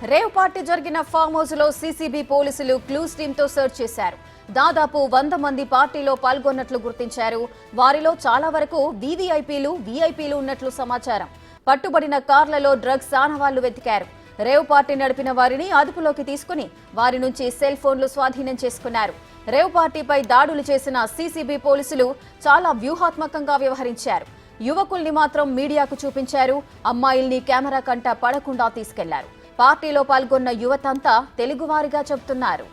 Rave party జరిగిన farm house లో CCB పోలీసులు క్లూస్ టీమ్ తో సెర్చ్ చేశారు. దాదాపు 100 మంది పార్టీలో పాల్గొన్నట్లు గుర్తించారు. వారిలో చాలా వరకు వీవీఐపీలు ఉన్నట్లు సమాచారం. పట్టుబడిన కార్లలో డ్రగ్స్ ఆనవాళ్లు వెతికారు. రేవ్ పార్టీ నడిపిన వారిని అదుపులోకి తీసుకుని వారి నుంచి సెల్ ఫోన్లు స్వాధీనం చేసుకున్నారు. రేవ్ పార్టీపై దాడులు చేసిన సీసీబీ పోలీసులు చాలా వ్యూహాత్మకంగా వ్యవహరించారు. యువకుల్ని మాత్రం మీడియాకు చూపించారు. అమ్మాయిల్ని కెమెరా కంట పడకుండా తీసుకెళ్లారు. పార్టీలో పాల్గొన్న యువతంతా తెలుగువారిగా చెబుతున్నారు.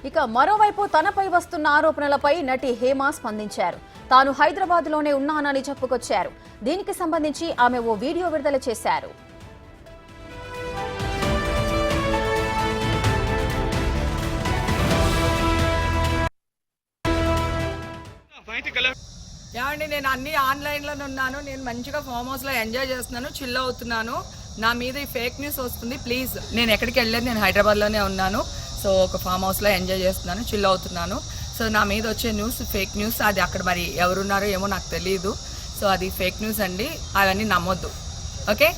ఇక మరోవైపు తనపై వస్తున్న ఆరోపణలపై నటి హేమ స్పందించారు. తాను హైదరాబాద్ లోనే ఉన్నానని చెప్పుకొచ్చారు. దీనికి సంబంధించి ఆమె ఓ వీడియో విడుదల చేశారు. ఏమండి, నేను అన్ని ఆన్లైన్లోనే ఉన్నాను. నేను మంచిగా ఫామ్ హౌస్లో ఎంజాయ్ చేస్తున్నాను, చిల్ అవుతున్నాను. నా మీద ఈ ఫేక్ న్యూస్ వస్తుంది. ప్లీజ్, నేను ఎక్కడికి వెళ్ళలేదు, నేను హైదరాబాద్లోనే ఉన్నాను. సో ఒక ఫామ్ హౌస్లో ఎంజాయ్ చేస్తున్నాను, చిల్ అవుతున్నాను. సో నా మీద వచ్చే న్యూస్ ఫేక్ న్యూస్. అది అక్కడ మరి ఎవరున్నారో ఏమో నాకు తెలియదు. సో అది ఫేక్ న్యూస్ అండి, అవన్నీ నమ్మొద్దు. Okay,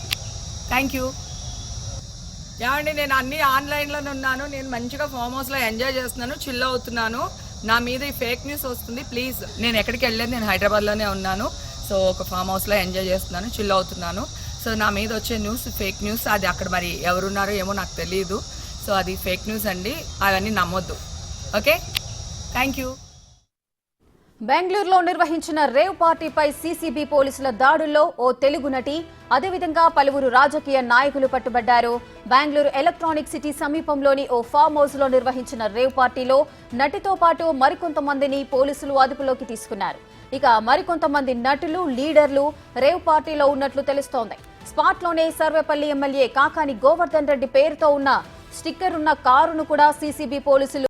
thank you. ఏమండి, నేను అన్ని ఆన్లైన్లోనే ఉన్నాను. నేను మంచిగా ఫామ్ హౌస్లో ఎంజాయ్ చేస్తున్నాను, చిల్ అవుతున్నాను. నా మీద ఈ ఫేక్ న్యూస్ వస్తుంది. ప్లీజ్, నేను ఎక్కడికి వెళ్ళలేదు, నేను హైదరాబాద్లోనే ఉన్నాను. సో ఒక ఫామ్ హౌస్లో ఎంజాయ్ చేస్తున్నాను, చిల్ అవుతున్నాను. సో నా మీద వచ్చే న్యూస్ ఫేక్ న్యూస్. అది అక్కడ మరి ఎవరున్నారో ఏమో నాకు తెలియదు. సో అది ఫేక్ న్యూస్ అండి, అవన్నీ నమ్మొద్దు. Okay, thank you. బెంగళూరులో నిర్వహించిన రేవ్ పార్టీపై సీసీబీ పోలీసుల దాడుల్లో ఓ తెలుగు నటి, అదేవిధంగా పలువురు రాజకీయ నాయకులు పట్టుబడ్డారు. బెంగళూరు ఎలక్ట్రానిక్ సిటీ సమీపంలోని ఓ ఫామ్ హౌస్ లో నిర్వహించిన రేవ్ పార్టీలో నటితో పాటు మరికొంతమందిని పోలీసులు అదుపులోకి తీసుకున్నారు. ఇక మరికొంతమంది నటులు, లీడర్లు రేవ్ పార్టీలో ఉన్నట్లు తెలుస్తోంది. స్పాట్ లోనే సర్వేపల్లి ఎమ్మెల్యే కాకాని గోవర్ధన్ రెడ్డి పేరుతో ఉన్న స్టిక్కర్ ఉన్న కారును కూడా సీసీబీ పోలీసులు